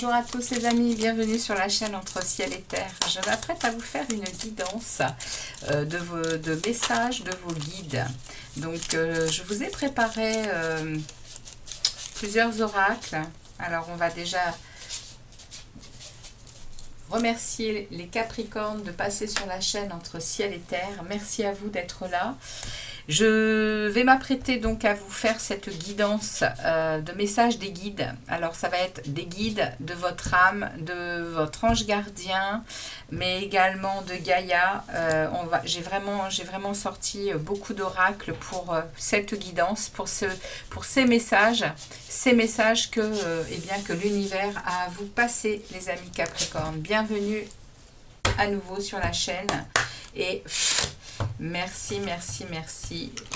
Bonjour à tous les amis, bienvenue sur la chaîne Entre Ciel et Terre. Je m'apprête à vous faire une guidance de messages de vos guides. Donc je vous ai préparé plusieurs oracles. Alors on va déjà remercier les Capricornes de passer sur la chaîne Entre Ciel et Terre. Merci à vous d'être là. Je vais m'apprêter donc à vous faire cette guidance de messages des guides. Alors ça va être des guides de votre âme, de votre ange gardien, mais également de Gaïa. J'ai vraiment sorti beaucoup d'oracles pour cette guidance, pour ces messages que l'univers a à vous passer, les amis Capricornes. Bienvenue à nouveau sur la chaîne et merci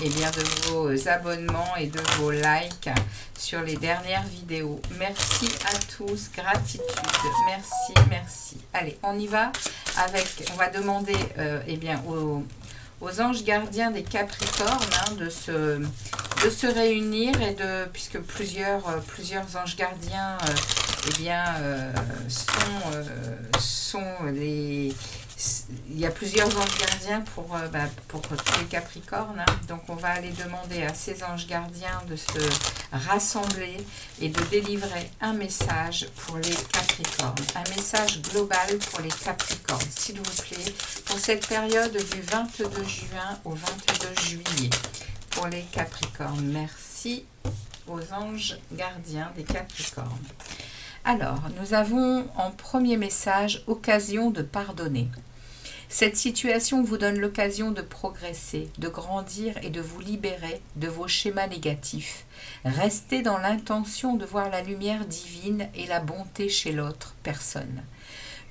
et bien de vos abonnements et de vos likes sur les dernières vidéos. Merci à tous, gratitude, merci. Allez, on y va on va demander aux anges gardiens des Capricornes de se réunir puisque plusieurs anges gardiens il y a plusieurs anges gardiens pour tous les Capricornes. Donc on va aller demander à ces anges gardiens de se rassembler et de délivrer un message pour les Capricornes. Un message global pour les Capricornes, s'il vous plaît, pour cette période du 22 juin au 22 juillet. Pour les Capricornes, merci aux anges gardiens des Capricornes. Alors, nous avons en premier message, occasion de pardonner. Cette situation vous donne l'occasion de progresser, de grandir et de vous libérer de vos schémas négatifs. Restez dans l'intention de voir la lumière divine et la bonté chez l'autre personne.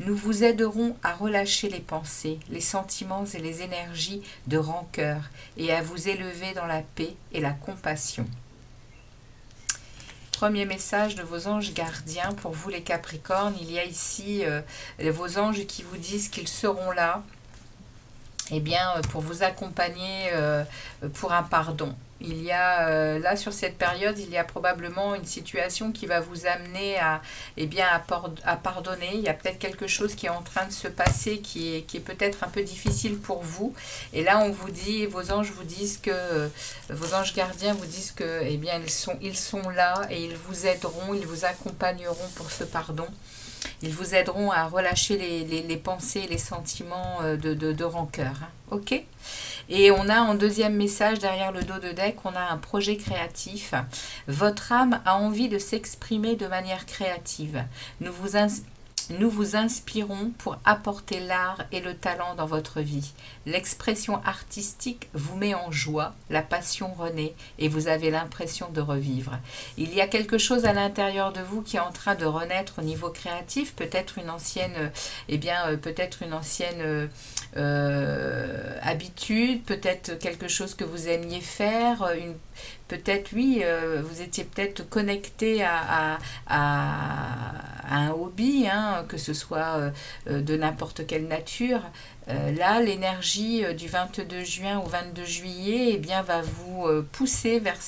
Nous vous aiderons à relâcher les pensées, les sentiments et les énergies de rancœur et à vous élever dans la paix et la compassion. Premier message de vos anges gardiens pour vous les Capricornes. Il y a ici vos anges qui vous disent qu'ils seront là pour vous accompagner pour un pardon. Il y a là sur cette période, il y a probablement une situation qui va vous amener à pardonner. Il y a peut-être quelque chose qui est en train de se passer qui est peut-être un peu difficile pour vous. Et là, on vous dit, vos anges gardiens vous disent que ils sont là et ils vous aideront, ils vous accompagneront pour ce pardon. Ils vous aideront à relâcher les pensées, les sentiments de rancœur. Ok ? Et on a en deuxième message, derrière le dos de deck, on a un projet créatif. Votre âme a envie de s'exprimer de manière créative. Nous vous inspirons pour apporter l'art et le talent dans votre vie. L'expression artistique vous met en joie, la passion renaît et vous avez l'impression de revivre. Il y a quelque chose à l'intérieur de vous qui est en train de renaître au niveau créatif, peut-être une ancienne, habitude, peut-être quelque chose que vous aimiez faire, vous étiez peut-être connecté à un hobby, que ce soit de n'importe quelle nature. Là, l'énergie du 22 juin au 22 juillet va vous pousser vers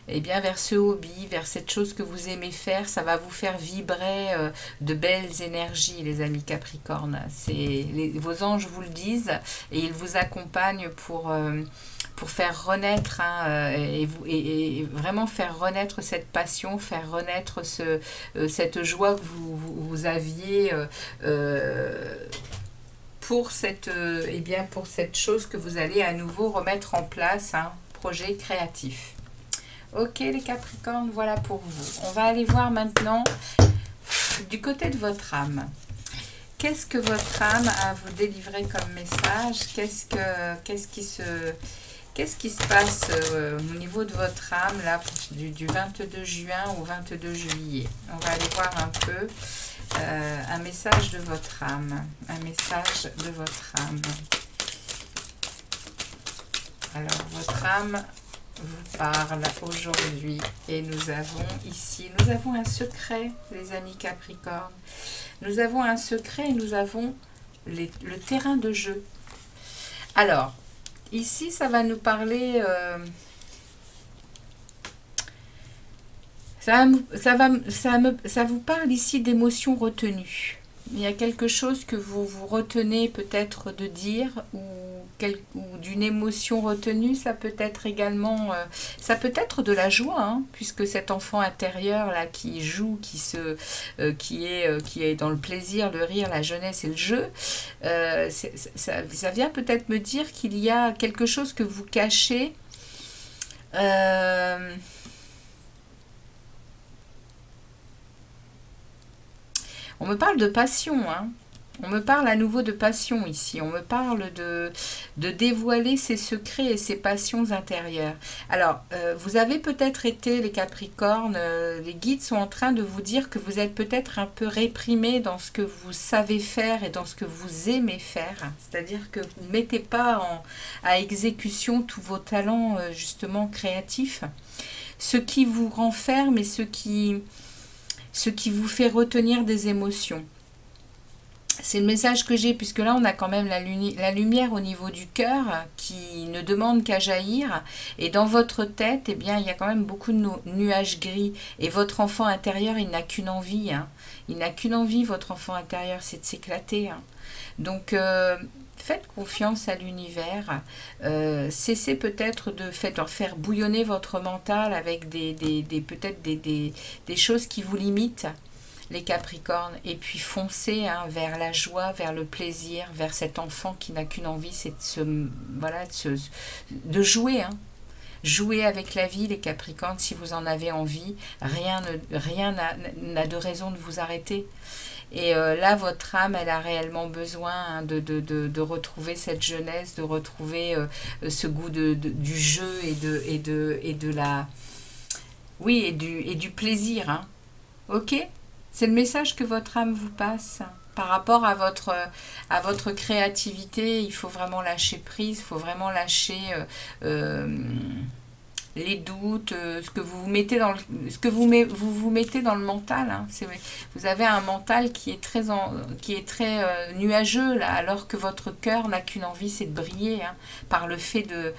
vers ce hobby, vers cette chose que vous aimez faire. Ça va vous faire vibrer de belles énergies, les amis Capricornes. Vos anges vous le disent et ils vous accompagnent pour faire renaître et vraiment faire renaître cette passion, faire renaître cette joie que vous aviez pour cette chose que vous allez à nouveau remettre en place, un projet créatif. Ok les Capricornes, voilà pour vous. On va aller voir maintenant du côté de votre âme. Qu'est-ce que votre âme a à vous délivrer comme message? Qu'est-ce qui se passe au niveau de votre âme là, du 22 juin au 22 juillet? On va aller voir un peu un message de votre âme. Un message de votre âme. Alors, votre âme vous parle aujourd'hui et nous avons un secret, les amis Capricornes. Nous avons un secret et nous avons le terrain de jeu. Alors, ici, ça va nous parler Ça vous parle ici d'émotions retenues. Il y a quelque chose que vous vous retenez peut-être de dire ou d'une émotion retenue. Ça peut être également, ça peut être de la joie, hein, puisque cet enfant intérieur là qui joue, qui est dans le plaisir, le rire, la jeunesse et le jeu, ça vient peut-être me dire qu'il y a quelque chose que vous cachez. Euh, On me parle de passion, hein. On me parle à nouveau de passion ici. On me parle de dévoiler ses secrets et ses passions intérieures. Alors, vous avez peut-être été, les Capricornes, les guides sont en train de vous dire que vous êtes peut-être un peu réprimé dans ce que vous savez faire et dans ce que vous aimez faire. C'est-à-dire que vous ne mettez pas à exécution tous vos talents, justement, créatifs. Ce qui vous renferme et ce qui vous fait retenir des émotions. C'est le message que j'ai, puisque là on a quand même la lumière au niveau du cœur qui ne demande qu'à jaillir, et dans votre tête, eh bien, il y a quand même beaucoup de nuages gris, et votre enfant intérieur, il n'a qu'une envie, hein. Il n'a qu'une envie, votre enfant intérieur, c'est de s'éclater, hein. Donc, faites confiance à l'univers, cessez peut-être de faire bouillonner votre mental avec peut-être des choses qui vous limitent, les Capricornes, et puis foncez, hein, vers la joie, vers le plaisir, vers cet enfant qui n'a qu'une envie, c'est de jouer, hein. Jouez avec la vie, les Capricornes, si vous en avez envie. Rien n'a de raison de vous arrêter. Et là, votre âme, elle a réellement besoin, hein, de retrouver cette jeunesse, de retrouver ce goût du jeu et de la... Oui, et du plaisir, hein. Ok? C'est le message que votre âme vous passe. Par rapport à votre créativité, il faut vraiment lâcher prise, il faut vraiment lâcher les doutes, ce que vous mettez dans ce que vous mettez dans le mental, hein. Vous avez un mental qui est très nuageux là, alors que votre cœur n'a qu'une envie, c'est de briller, hein, par le fait de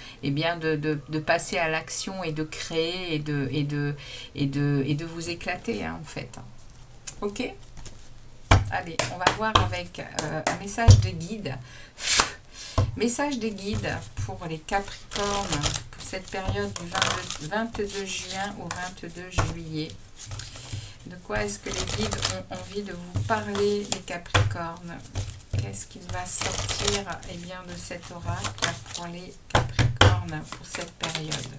passer à l'action et de créer et de vous éclater, hein, en fait. Ok. Allez, on va voir avec un message de guide. Message des guides pour les Capricornes pour cette période du 22 juin au 22 juillet. De quoi est-ce que les guides ont envie de vous parler, les Capricornes? Qu'est-ce qu'il va sortir, eh bien, de cet oracle pour les Capricornes pour cette période?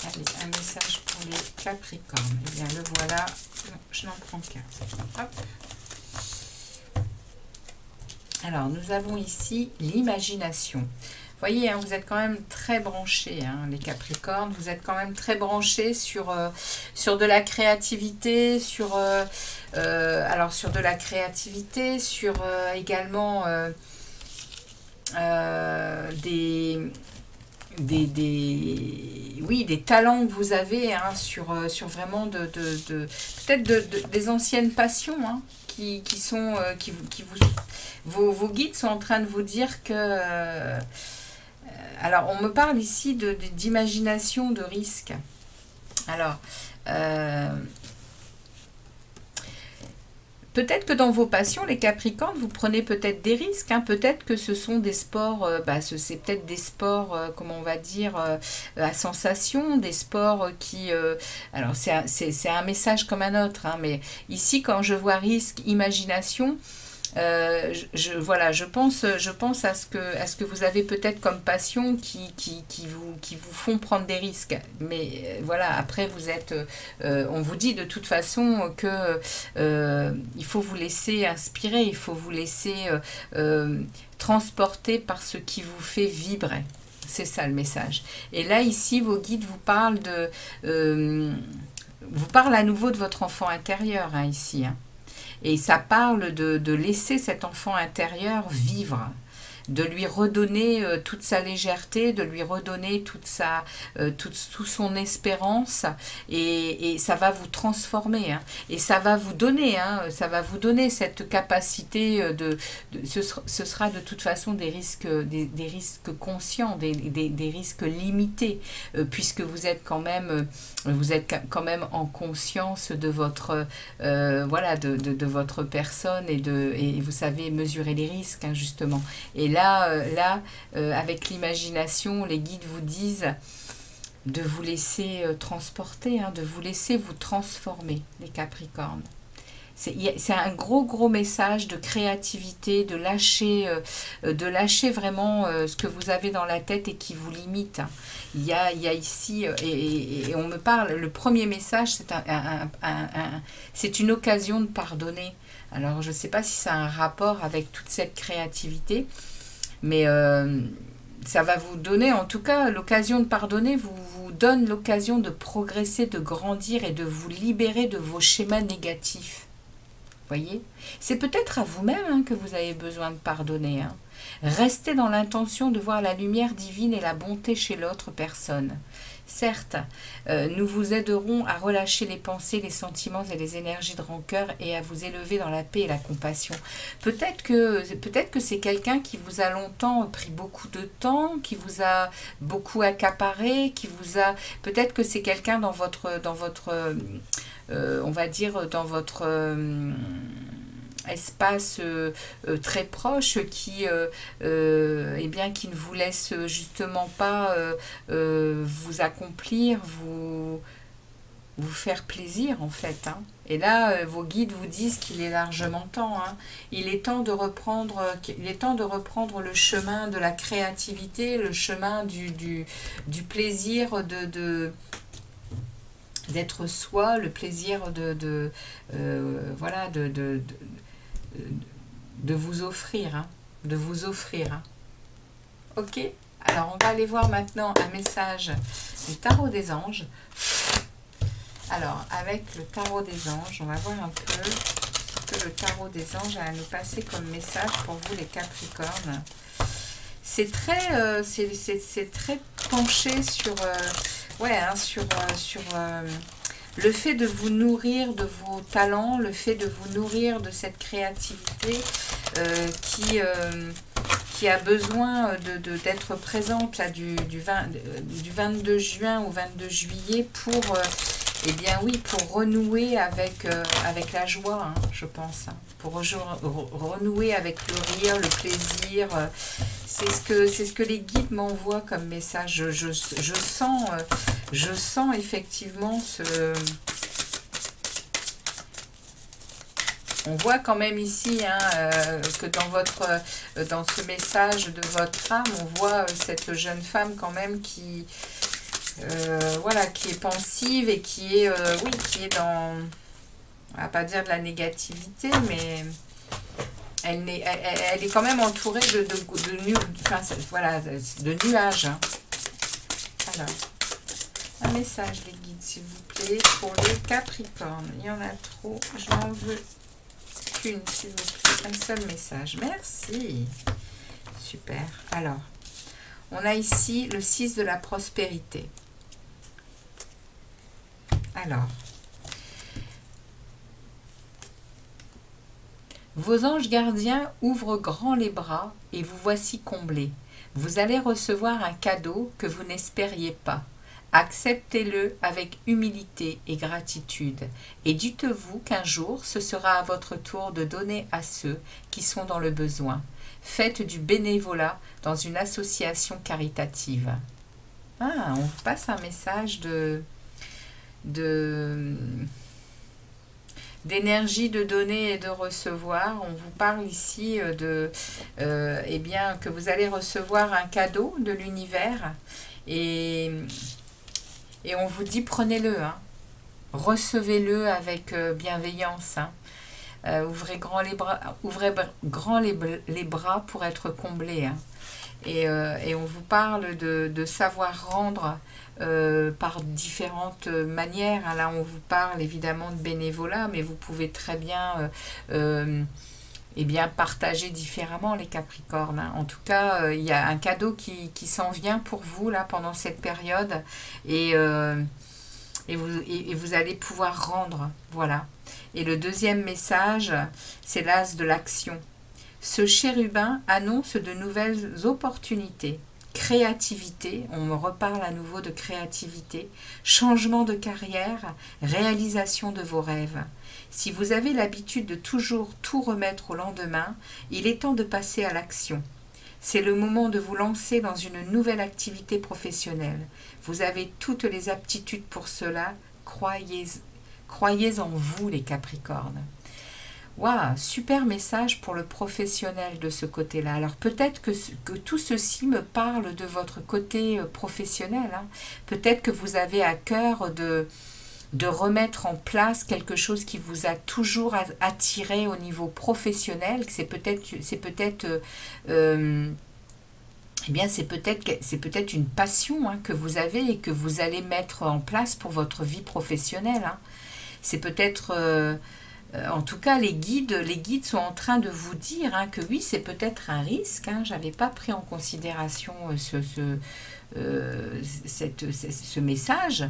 Allez, un message pour les Capricornes. Eh bien, le voilà. Non, je n'en prends qu'un. Hop. Alors, nous avons ici l'imagination. Vous voyez, hein, vous êtes quand même très branchés, hein, les Capricornes. Vous êtes quand même très branchés sur de la créativité, sur de la créativité, sur également des talents que vous avez, hein, sur vraiment des anciennes passions, hein, qui sont vos guides sont en train de vous dire que alors on me parle ici d'imagination, de risque. Alors peut-être que dans vos passions, les Capricornes, vous prenez peut-être des risques, hein. Peut-être que ce sont des sports, c'est peut-être des sports, comment on va dire, à sensation, des sports qui... alors, c'est un message comme un autre, hein, mais ici, quand je vois risque, imagination, voilà, je pense à ce que vous avez peut-être comme passion qui vous font prendre des risques. Mais voilà, après on vous dit de toute façon que il faut vous laisser inspirer, il faut vous laisser transporter par ce qui vous fait vibrer. C'est ça le message. Et là ici, vos guides vous parlent vous parlent à nouveau de votre enfant intérieur, hein, ici, hein. Et ça parle de laisser cet enfant intérieur vivre. de lui redonner toute sa légèreté, de lui redonner tout son espérance, et ça va vous transformer, hein, et ça va vous donner cette capacité ce sera de toute façon des risques conscients, des risques limités, puisque vous êtes quand même en conscience de votre voilà, de votre personne, et vous savez mesurer les risques, hein, justement. Et là, avec l'imagination, les guides vous disent de vous laisser transporter, hein, de vous laisser vous transformer, les Capricornes. C'est un gros message de créativité, de lâcher vraiment ce que vous avez dans la tête et qui vous limite, hein. Il y a ici, et on me parle, le premier message, c'est une occasion de pardonner. Alors, je ne sais pas si ça a un rapport avec toute cette créativité, mais ça va vous donner, en tout cas, l'occasion de pardonner vous donne l'occasion de progresser, de grandir et de vous libérer de vos schémas négatifs. Voyez, c'est peut-être à vous-même, hein, que vous avez besoin de pardonner, hein. Restez dans l'intention de voir la lumière divine et la bonté chez l'autre personne. Certes, nous vous aiderons à relâcher les pensées, les sentiments et les énergies de rancœur, et à vous élever dans la paix et la compassion. Peut-être que c'est quelqu'un qui vous a longtemps pris beaucoup de temps, qui vous a beaucoup accaparé, peut-être que c'est quelqu'un dans votre on va dire, dans votre espace très proche eh bien, qui ne vous laisse justement pas vous accomplir, vous faire plaisir, en fait, hein. Et là, vos guides vous disent qu'il est largement temps, hein. Il est temps de reprendre le chemin de la créativité, le chemin du plaisir d'être soi, le plaisir voilà, de vous offrir, hein, de vous offrir, hein. Ok. Alors, on va aller voir maintenant un message du tarot des anges. Alors, avec le tarot des anges, on va voir un peu ce que le tarot des anges a à nous passer comme message pour vous, les Capricornes. C'est très penché sur ouais, hein, sur le fait de vous nourrir de vos talents, le fait de vous nourrir de cette créativité qui a besoin d'être présente là, du 22 juin au 22 juillet pour, eh bien oui, pour renouer avec la joie, hein, je pense, hein, pour renouer avec le rire, le plaisir. C'est ce que les guides m'envoient comme message. Je sens effectivement on voit quand même ici, hein, que dans ce message de votre âme, on voit cette jeune femme quand même qui voilà, qui est pensive et qui est dans, on va pas dire de la négativité, mais elle est quand même entourée de nuages, hein. Alors, un message, les guides, s'il vous plaît, pour les Capricornes. Il y en a trop, j'en veux qu'une, s'il vous plaît. Un seul message. Merci. Super. Alors, on a ici le 6 de la prospérité. Alors, vos anges gardiens ouvrent grand les bras et vous voici comblés. Vous allez recevoir un cadeau que vous n'espériez pas. Acceptez-le avec humilité et gratitude, et dites-vous qu'un jour, ce sera à votre tour de donner à ceux qui sont dans le besoin. Faites du bénévolat dans une association caritative. Ah, on passe un message d'énergie de donner et de recevoir. On vous parle ici eh bien, que vous allez recevoir un cadeau de l'univers, et on vous dit prenez-le, hein. Recevez-le avec bienveillance, hein. Ouvrez grand les bras pour être comblé, hein. Et on vous parle de savoir rendre par différentes manières, hein. Là, on vous parle évidemment de bénévolat, mais vous pouvez très bien eh bien, partager différemment les Capricornes, hein. En tout cas, il y a un cadeau qui s'en vient pour vous, là, pendant cette période. Et, et vous allez pouvoir rendre, voilà. Et le deuxième message, c'est l'as de l'action. Ce chérubin annonce de nouvelles opportunités. Créativité, on me reparle à nouveau de créativité, changement de carrière, réalisation de vos rêves. Si vous avez l'habitude de toujours tout remettre au lendemain, il est temps de passer à l'action. C'est le moment de vous lancer dans une nouvelle activité professionnelle. Vous avez toutes les aptitudes pour cela. Croyez en vous, les Capricornes. Waouh, super message pour le professionnel de ce côté-là. Alors peut-être que tout ceci me parle de votre côté professionnel, hein. Peut-être que vous avez à cœur de remettre en place quelque chose qui vous a toujours attiré au niveau professionnel. C'est peut-être une passion, hein, que vous avez et que vous allez mettre en place pour votre vie professionnelle, hein. C'est peut-être en tout cas, les guides sont en train de vous dire, hein, que oui, c'est peut-être un risque, hein. Je n'avais pas pris en considération ce message,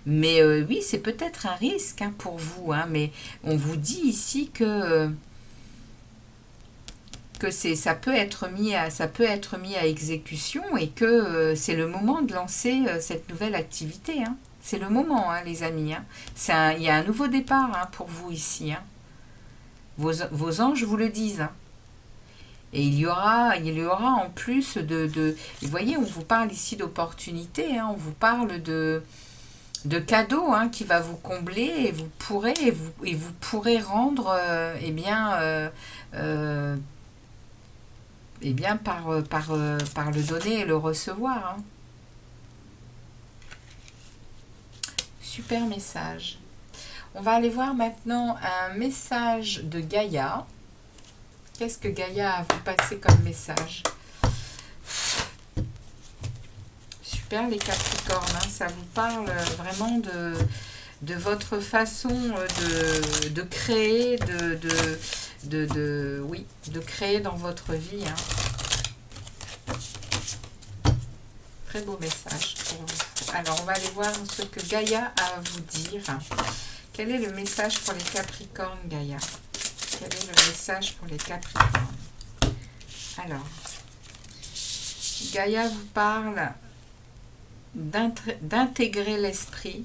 mais oui, c'est peut-être un risque, hein, pour vous, hein, mais on vous dit ici que ça peut être mis à exécution et que c'est le moment de lancer cette nouvelle activité, hein. C'est le moment, hein, les amis, hein. Il y a un nouveau départ, hein, pour vous ici, hein. Vos anges vous le disent, hein. Et il y aura en plus vous voyez, on vous parle ici d'opportunités, hein, on vous parle de cadeaux, hein, qui va vous combler et vous pourrez rendre par le donner et le recevoir, hein. Super message. On va aller voir maintenant un message de Gaïa. Qu'est-ce que Gaïa a à vous passer comme message? Super les Capricornes, hein, ça vous parle vraiment de votre façon de créer, de créer dans votre vie, hein. Très beau message pour vous. Alors, on va aller voir ce que Gaïa a à vous dire. Quel est le message pour les Capricornes, Gaïa? Quel est le message pour les Capricornes? Alors, Gaïa vous parle d'intégrer l'esprit,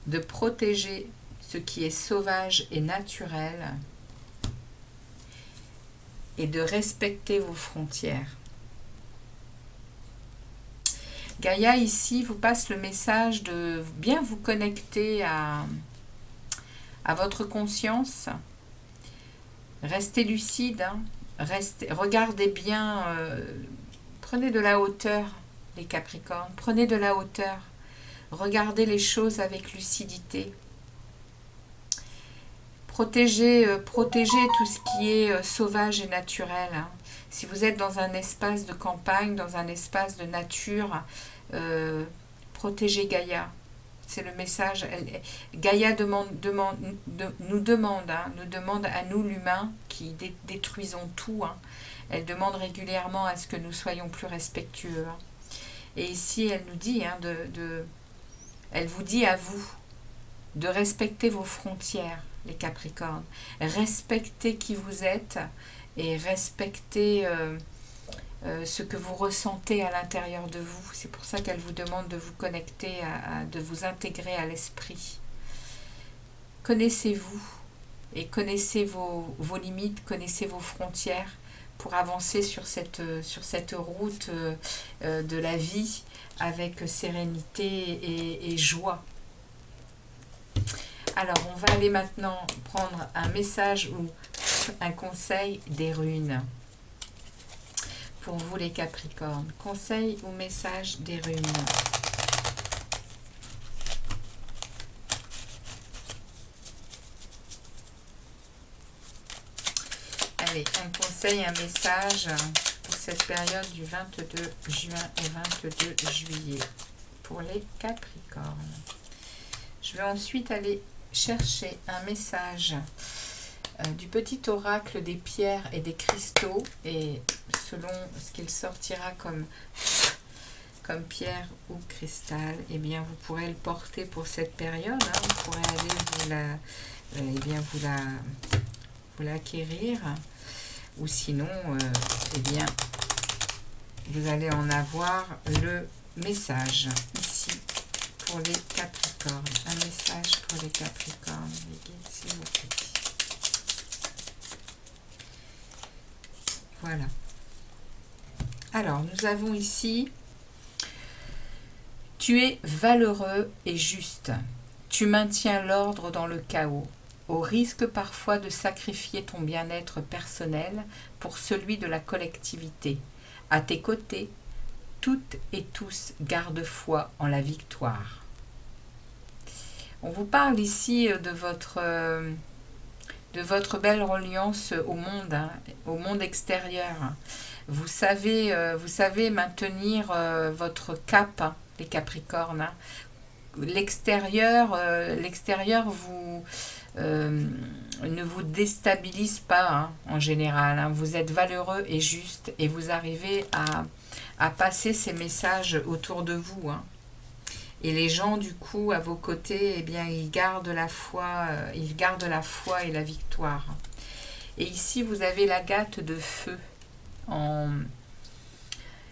de protéger ce qui est sauvage et naturel et de respecter vos frontières. Gaïa ici vous passe le message de bien vous connecter à votre conscience. Restez lucide, hein. Regardez bien, prenez de la hauteur, les Capricornes, prenez de la hauteur. Regardez les choses avec lucidité. Protégez tout ce qui est sauvage et naturel, hein. Si vous êtes dans un espace de campagne, dans un espace de nature, protégez Gaïa. C'est le message. Gaïa nous demande à nous, l'humain, qui détruisons tout, hein. Elle demande régulièrement à ce que nous soyons plus respectueux, hein. Et ici, elle nous dit, hein, elle vous dit à vous de respecter vos frontières, les Capricornes. Respectez qui vous êtes et respectez ce que vous ressentez à l'intérieur de vous. C'est pour ça qu'elle vous demande de vous connecter, de vous intégrer à l'esprit. Connaissez-vous et connaissez vos limites, connaissez vos frontières pour avancer sur cette route de la vie avec sérénité et joie. Alors, on va aller maintenant prendre un message ou un conseil des runes. Pour vous les Capricornes, conseil ou message des runes. Allez, un conseil, un message pour cette période du 22 juin au 22 juillet pour les Capricornes. Je vais ensuite aller chercher un message du petit oracle des pierres et des cristaux, et selon ce qu'il sortira comme pierre ou cristal, eh bien vous pourrez le porter pour cette période, hein. Vous pourrez aller vous l'acquérir, ou sinon eh bien vous allez en avoir le message ici pour les Capricornes. Un message pour les Capricornes, les guides, s'il vous plaît. Voilà. Alors, nous avons ici: tu es valeureux et juste. Tu maintiens l'ordre dans le chaos, au risque parfois de sacrifier ton bien-être personnel pour celui de la collectivité. À tes côtés, toutes et tous gardent foi en la victoire. On vous parle ici de votre belle reliance au monde, hein, au monde extérieur. Vous savez maintenir votre cap, hein, les Capricornes. Hein. L'extérieur ne vous déstabilise pas, hein, en général. Hein. Vous êtes valeureux et juste, et vous arrivez à passer ces messages autour de vous. Hein. Et les gens, du coup, à vos côtés, eh bien, ils gardent la foi et la victoire. Et ici, vous avez l'agate de feu.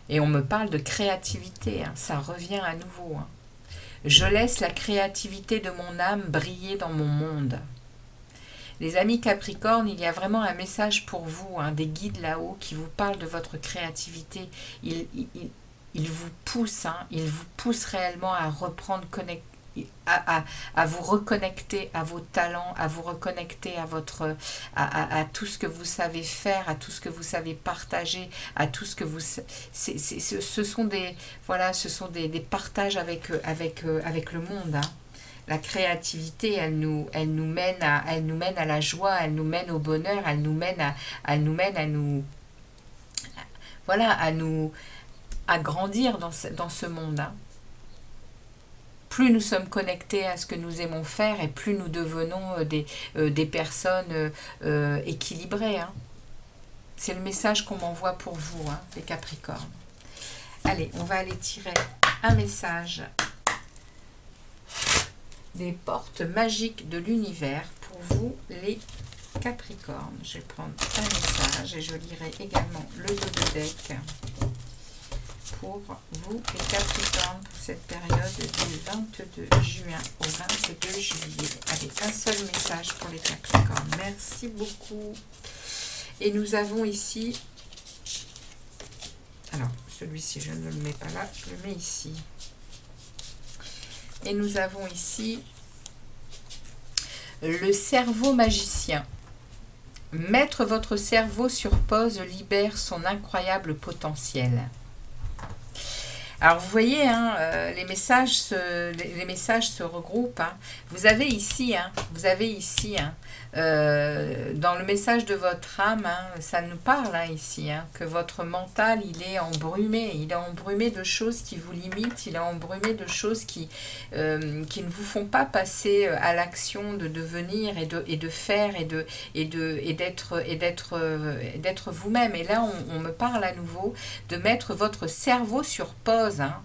Et on me parle de créativité, hein, ça revient à nouveau. Hein. Je laisse la créativité de mon âme briller dans mon monde. Les amis Capricornes, il y a vraiment un message pour vous, hein, des guides là-haut qui vous parlent de votre créativité. Ils vous poussent, hein, ils vous poussent réellement à reprendre à vous reconnecter à vos talents, à vous reconnecter à tout ce que vous savez faire, à tout ce que vous savez partager, à tout ce que vous... ce sont des partages avec le monde. Hein. La créativité, elle nous mène à la joie, elle nous mène au bonheur, elle nous mène à grandir dans ce monde. Hein. Plus nous sommes connectés à ce que nous aimons faire, et plus nous devenons des personnes équilibrées. Hein. C'est le message qu'on m'envoie pour vous, hein, les Capricornes. Allez, on va aller tirer un message des portes magiques de l'univers pour vous, les Capricornes. Je vais prendre un message et je lirai également le dos de deck pour vous, les Capricornes, pour cette période du 22 juin au 22 juillet. Allez, un seul message pour les Capricornes. Merci beaucoup. Et nous avons ici... Alors, celui-ci, je ne le mets pas là, je le mets ici. Et nous avons ici le cerveau magicien. Mettre votre cerveau sur pause libère son incroyable potentiel. Alors vous voyez, hein, les messages se regroupent. Hein. Vous avez ici, dans le message de votre âme, hein, ça nous parle, hein, ici, hein, que votre mental, il est embrumé de choses qui vous limitent, il est embrumé de choses qui ne vous font pas passer à l'action de devenir et de faire et d'être vous-même. Et là, on me parle à nouveau de mettre votre cerveau sur pause. Hein.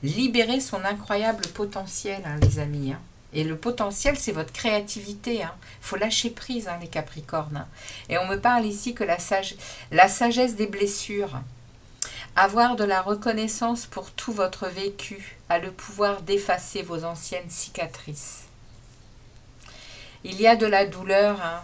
Libérer son incroyable potentiel, hein, les amis. Hein. Et le potentiel, c'est votre créativité. Il faut lâcher prise, hein, les Capricornes. Hein. Et on me parle ici que la sagesse des blessures, avoir de la reconnaissance pour tout votre vécu, a le pouvoir d'effacer vos anciennes cicatrices. Il y a de la douleur, hein,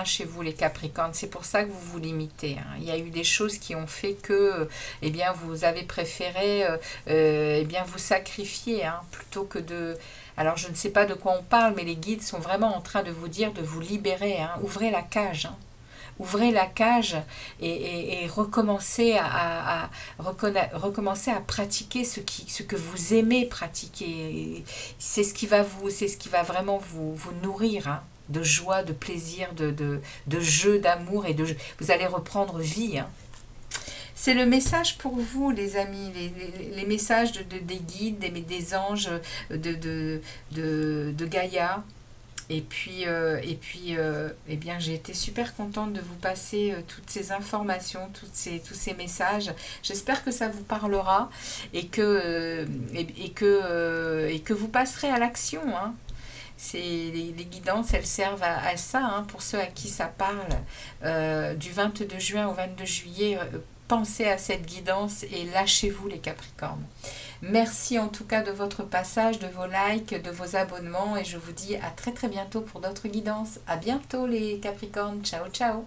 chez vous, les Capricornes. C'est pour ça que vous vous limitez. Hein. Il y a eu des choses qui ont fait que, eh bien, vous avez préféré, eh bien, vous sacrifier, hein, plutôt que de... Alors, je ne sais pas de quoi on parle, mais les guides sont vraiment en train de vous dire de vous libérer. Hein. Ouvrez la cage. Hein. Ouvrez la cage et recommencez recommencer à pratiquer ce que vous aimez pratiquer. C'est ce qui va vraiment vous nourrir, hein, de joie, de plaisir, de jeu, d'amour, et vous allez reprendre vie. Hein. C'est le message pour vous, les amis, les messages des guides, des anges, de Gaïa. Eh bien, j'ai été super contente de vous passer toutes ces informations, tous ces messages. J'espère que ça vous parlera et que vous passerez à l'action, hein. Les guidances, elles servent à ça, hein, pour ceux à qui ça parle. Du 22 juin au 22 juillet, pensez à cette guidance et lâchez-vous les Capricornes. Merci en tout cas de votre passage, de vos likes, de vos abonnements et je vous dis à très très bientôt pour d'autres guidances. À bientôt les Capricornes, ciao ciao.